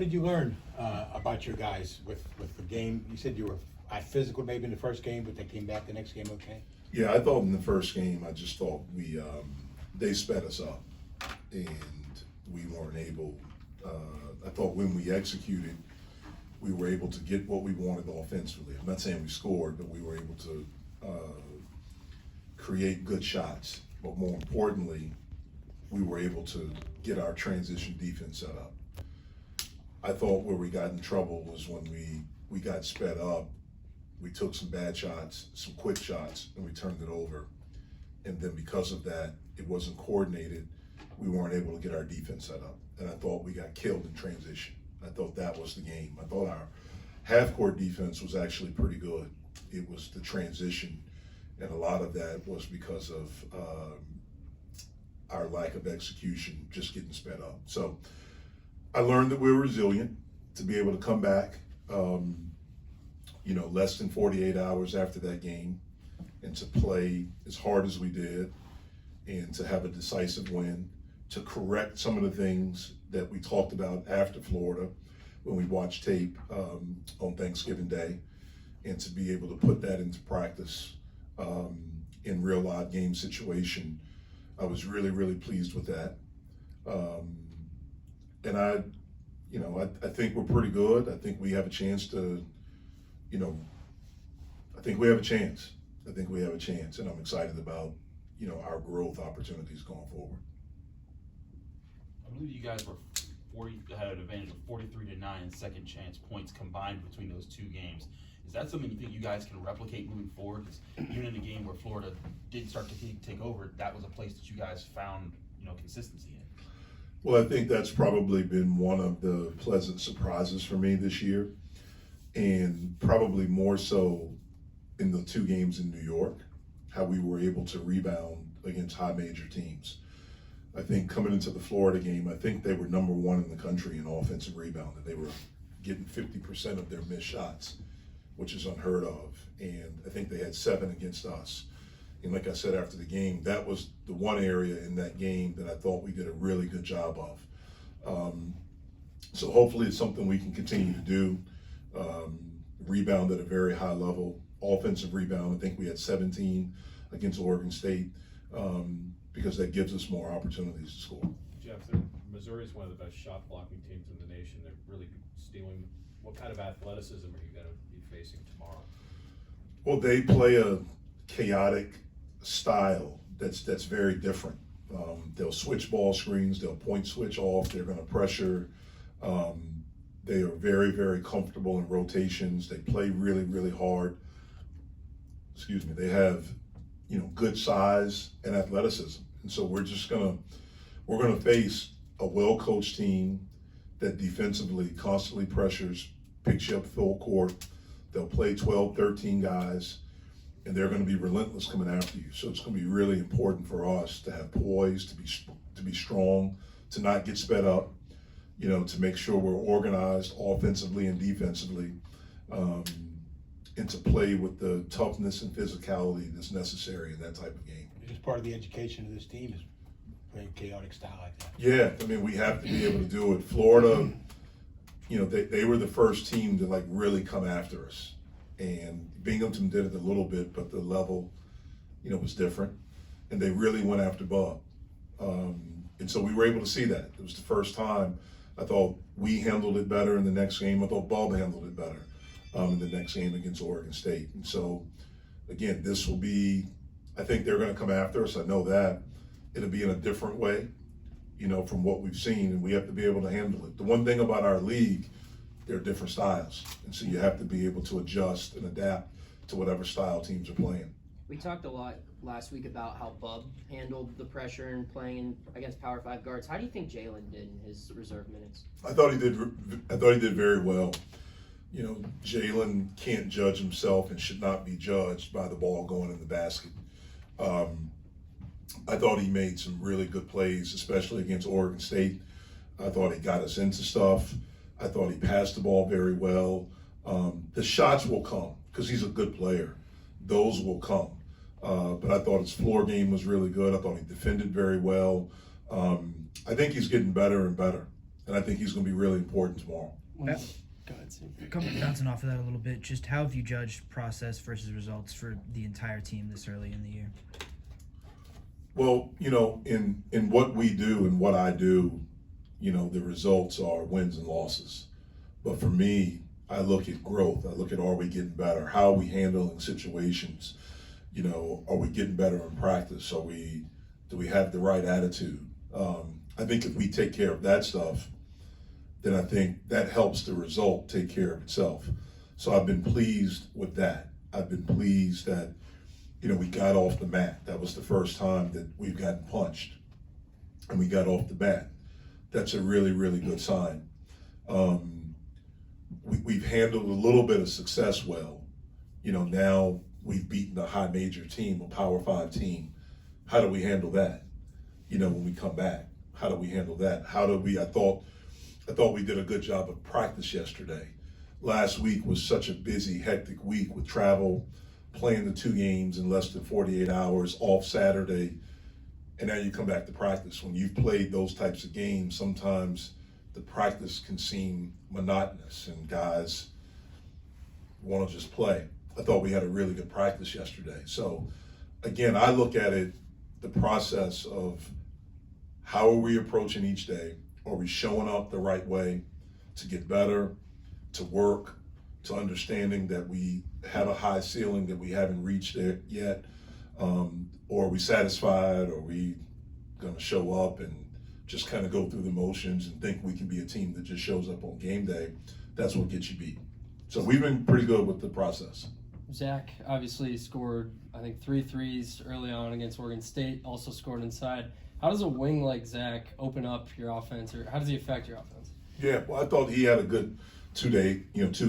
did you learn about your guys with the game? You said you were physical maybe in the first game, but they came back the next game okay? Yeah, I thought in the first game, I just thought they sped us up, and we weren't able. I thought when we executed, we were able to get what we wanted offensively. I'm not saying we scored, but we were able to create good shots. But more importantly, we were able to get our transition defense set up. I thought where we got in trouble was when we got sped up. We took some bad shots, some quick shots, and we turned it over. And then because of that, it wasn't coordinated. We weren't able to get our defense set up. And I thought we got killed in transition. I thought that was the game. I thought our half-court defense was actually pretty good. It was the transition, and a lot of that was because of our lack of execution, just getting sped up. So I learned that we were resilient to be able to come back, less than 48 hours after that game, and to play as hard as we did, and to have a decisive win, to correct some of the things that we talked about after Florida when we watched tape on Thanksgiving Day, and to be able to put that into practice in real odd game situation. I was really, really pleased with that. And I think we're pretty good. I think we have a chance to, I think we have a chance. And I'm excited about, our growth opportunities going forward. I believe you guys had an advantage of 43-9 in second chance points combined between those two games. Is that something you think you guys can replicate moving forward? Because even in a game where Florida did start to take over, that was a place that you guys found, consistency in. Well, I think that's probably been one of the pleasant surprises for me this year, and probably more so in the two games in New York, how we were able to rebound against high major teams. I think coming into the Florida game, I think they were number one in the country in offensive rebounding. They were getting 50% of their missed shots, which is unheard of. And I think they had 7 against us. And like I said after the game, that was the one area in that game that I thought we did a really good job of. So hopefully it's something we can continue to do. Rebound at a very high level. Offensive rebound, I think we had 17 against Oregon State, because that gives us more opportunities to score. Jeff, Missouri is one of the best shot blocking teams in the nation. They're really stealing. What kind of athleticism are you going to be facing tomorrow? Well, they play a chaotic style that's very different. They'll switch ball screens. They'll point switch off. They're going to pressure. They are very, very comfortable in rotations. They play really, really hard. They have, good size and athleticism. And so we're gonna face a well-coached team that defensively constantly pressures, picks you up full court. They'll play 12, 13 guys, and they're gonna be relentless coming after you. So it's gonna be really important for us to have poise, to be strong, to not get sped up, to make sure we're organized offensively and defensively, and to play with the toughness and physicality that's necessary in that type of game. It's part of the education of this team is playing chaotic style like that. Yeah, we have to be able to do it. Florida, they were the first team to really come after us, and Binghamton did it a little bit, but the level, was different, and they really went after Bub, and so we were able to see that. It was the first time. I thought we handled it better in the next game. I thought Bub handled it better in the next game against Oregon State. And so, again, this will be, I think they're going to come after us. I know that. It'll be in a different way, from what we've seen, and we have to be able to handle it. The one thing about our league, there are different styles. And so you have to be able to adjust and adapt to whatever style teams are playing. We talked a lot last week about how Bub handled the pressure and playing against Power 5 guards. How do you think Jalen did in his reserve minutes? I thought he did very well. Jalen can't judge himself and should not be judged by the ball going in the basket. I thought he made some really good plays, especially against Oregon State. I thought he got us into stuff. I thought he passed the ball very well. The shots will come because he's a good player. Those will come. But I thought his floor game was really good. I thought he defended very well. I think he's getting better and better. and I think he's going to be really important tomorrow. Go ahead, Steve. Bouncing off of that a little bit, just how have you judged process versus results for the entire team this early in the year? Well, in what we do and what I do, the results are wins and losses. But for me, I look at growth. I look at, are we getting better? How are we handling situations? Are we getting better in practice? Do we have the right attitude? I think if we take care of that stuff, then I think that helps the result take care of itself. So I've been pleased with that. I've been pleased that, we got off the mat. That was the first time that we've gotten punched, and we got off the mat. That's a really, really good sign. We've handled a little bit of success well. Now we've beaten a high major team, a Power 5 team. How do we handle that? When we come back, how do we handle that? I thought we did a good job of practice yesterday. Last week was such a busy, hectic week with travel, playing the 2 games in less than 48 hours, off Saturday, and now you come back to practice. When you've played those types of games, sometimes the practice can seem monotonous and guys want to just play. I thought we had a really good practice yesterday. So again, I look at it, the process of how are we approaching each day? Are we showing up the right way to get better, to work, to understanding that we have a high ceiling that we haven't reached there yet? Or are we satisfied? Are we going to show up and just kind of go through the motions and think we can be a team that just shows up on game day? That's what gets you beat. So we've been pretty good with the process. Zach obviously scored, I think, 3 threes early on against Oregon State, also scored inside. How does a wing like Zach open up your offense, or how does he affect your offense? Yeah, well, I thought he had a good 2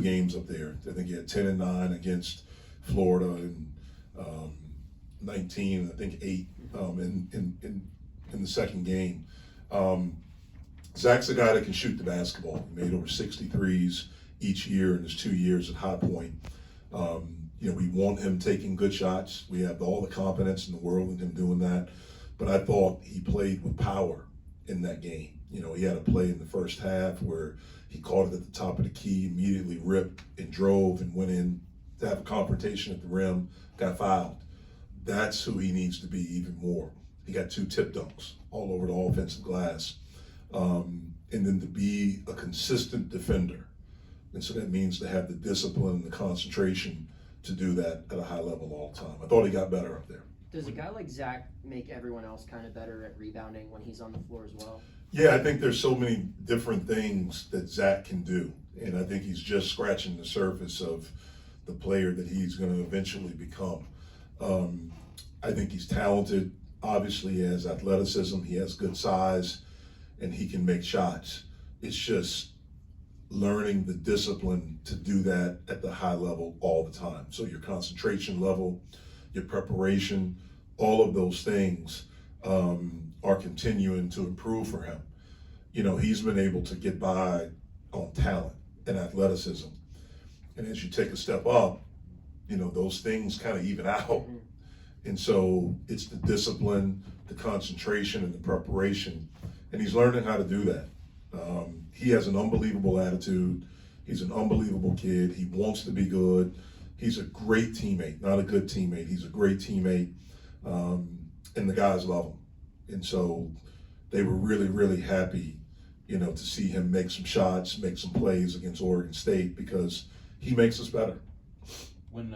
games up there. I think he had 10 and 9 against Florida and 19, I think 8 in the second game. Zach's a guy that can shoot the basketball. He made over 63s each year in his 2 years at High Point. We want him taking good shots. We have all the confidence in the world in him doing that. But I thought he played with power in that game. He had a play in the first half where he caught it at the top of the key, immediately ripped and drove and went in to have a confrontation at the rim, got fouled. That's who he needs to be even more. He got 2 tip dunks all over the offensive glass. And then to be a consistent defender. And so that means to have the discipline and the concentration to do that at a high level all the time. I thought he got better up there. Does a guy like Zach make everyone else kind of better at rebounding when he's on the floor as well? Yeah, I think there's so many different things that Zach can do. And I think he's just scratching the surface of the player that he's going to eventually become. I think he's talented. Obviously, he has athleticism. He has good size, and he can make shots. It's just learning the discipline to do that at the high level all the time. So your concentration level, your preparation, all of those things are continuing to improve for him. He's been able to get by on talent and athleticism. And as you take a step up, those things kind of even out. And so it's the discipline, the concentration, and the preparation. And he's learning how to do that. He has an unbelievable attitude. He's an unbelievable kid. He wants to be good. He's a great teammate, not a good teammate. He's a great teammate. And the guys love him. And so they were really, really happy, to see him make some shots, make some plays against Oregon State, because he makes us better. When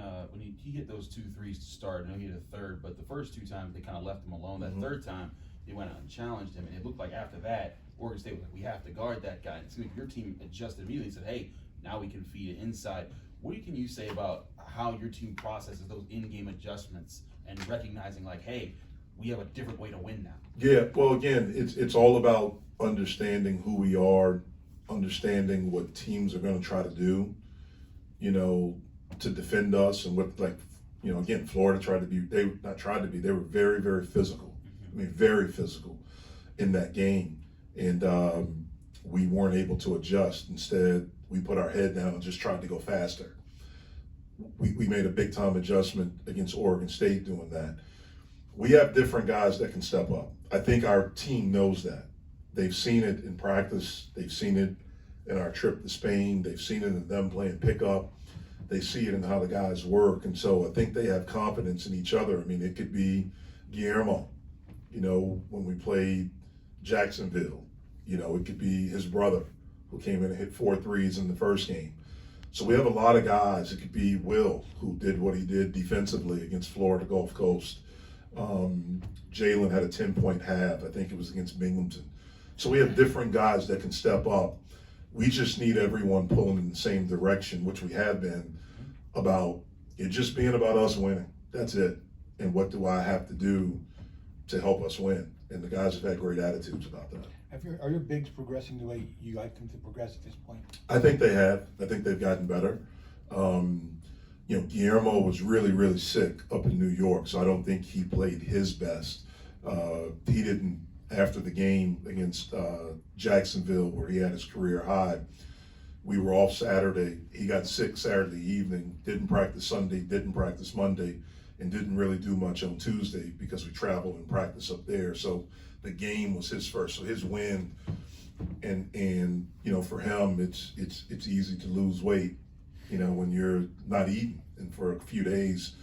he hit those 2 threes to start, I know he hit a third, but the first 2 times they kind of left him alone. That third time, they went out and challenged him, and it looked like after that, Oregon State was like, we have to guard that guy. And it seemed like your team adjusted immediately and said, hey, now we can feed it inside. What can you say about how your team processes those in-game adjustments and recognizing like, hey, we have a different way to win now? Yeah, well, again, it's all about understanding who we are, understanding what teams are going to try to do, to defend us, and what, again, Florida they were very, very physical. Very physical in that game. And we weren't able to adjust. Instead, we put our head down and just tried to go faster. We made a big time adjustment against Oregon State doing that. We have different guys that can step up. I think our team knows that. they've seen it in practice. They've seen it in our trip to Spain. They've seen it in them playing pickup. They see it in how the guys work. And so I think they have confidence in each other. I mean, it could be Guillermo, you know, when we played Jacksonville. You know, it could be his brother who came in and hit 4 threes in the first game. So we have a lot of guys. It could be Will, who did what he did defensively against Florida Gulf Coast. Jalen had a 10-point half. I think it was against Binghamton. So we have different guys that can step up. We just need everyone pulling in the same direction, which we have been, about it just being about us winning. That's it. And what do I have to do to help us win? And the guys have had great attitudes about that. Are your bigs progressing the way you like them to progress at this point? I think they have. I think they've gotten better. You know, Guillermo was really, really sick up in New York, so I don't think he played his best. He didn't, after the game against Jacksonville, where he had his career high. We were off Saturday. He got sick Saturday evening, didn't practice Sunday, didn't practice Monday, and didn't really do much on Tuesday because we traveled and practiced up there. So the game was his first. So his win, and you know, for him, it's easy to lose weight, you know, when you're not eating. And for a few days,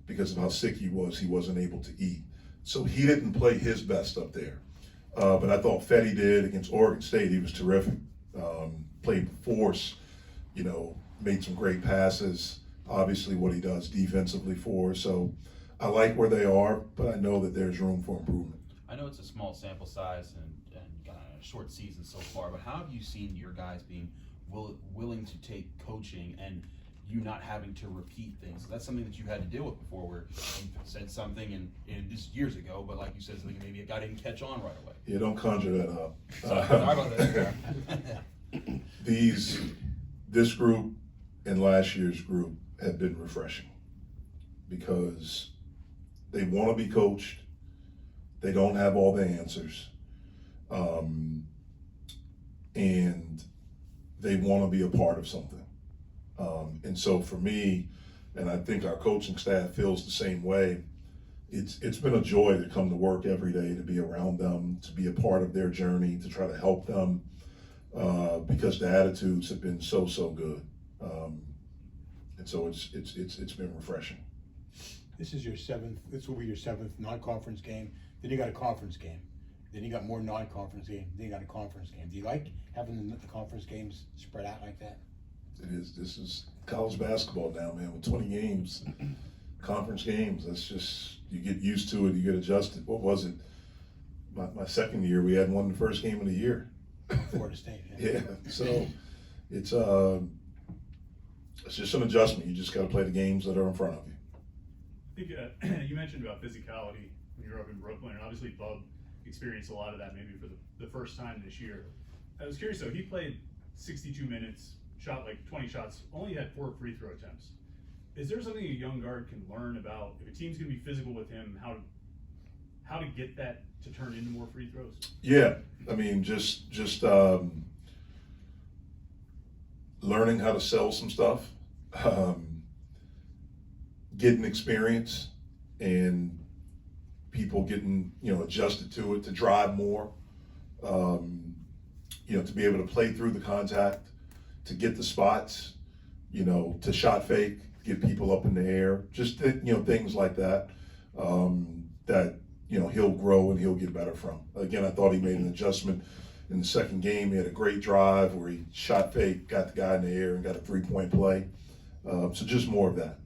because of how sick he wasn't able to eat. So he didn't play his best up there. But I thought Fetty did against Oregon State. He was terrific. Played with force, you know, made some great passes. Obviously what he does defensively for us. So I like where they are, but I know that there's room for improvement. I know it's a small sample size and a short season so far, but how have you seen your guys being willing to take coaching and you not having to repeat things? That's something that you've had to deal with before, where you said something and this years ago, but like you said something, maybe a guy didn't catch on right away. Yeah, don't conjure that up. Sorry about that. This group and last year's group have been refreshing because they want to be coached. They don't have all the answers. And they want to be a part of something. And so for me, and I think our coaching staff feels the same way, it's been a joy to come to work every day, to be around them, to be a part of their journey, to try to help them, because the attitudes have been so good. And so it's been refreshing. This will be your 7th non-conference game. Then you got a conference game. Then you got more non-conference games. Then you got a conference game. Do you like having the conference games spread out like that? This is college basketball now, man, with 20 games, conference games. That's just, you get used to it, you get adjusted. What was it? My second year, we had won the first game of the year. Florida State. Yeah, so it's just an adjustment. You just got to play the games that are in front of you. I think you mentioned about physicality when you were up in Brooklyn, and obviously Bub experienced a lot of that maybe for the first time this year. I was curious though, he played 62 minutes, shot like 20 shots, only had 4 free throw attempts. Is there something a young guard can learn about, if a team's gonna be physical with him, how to get that to turn into more free throws? Yeah, I mean, just learning how to sell some stuff, getting experience, and people getting, you know, adjusted to it, to drive more, you know, to be able to play through the contact, to get the spots, you know, to shot fake, get people up in the air, just, you know, things like that, that, you know, he'll grow and he'll get better from. Again, I thought he made an adjustment in the second game. He had a great drive where he shot fake, got the guy in the air, and got a 3-point play. So just more of that.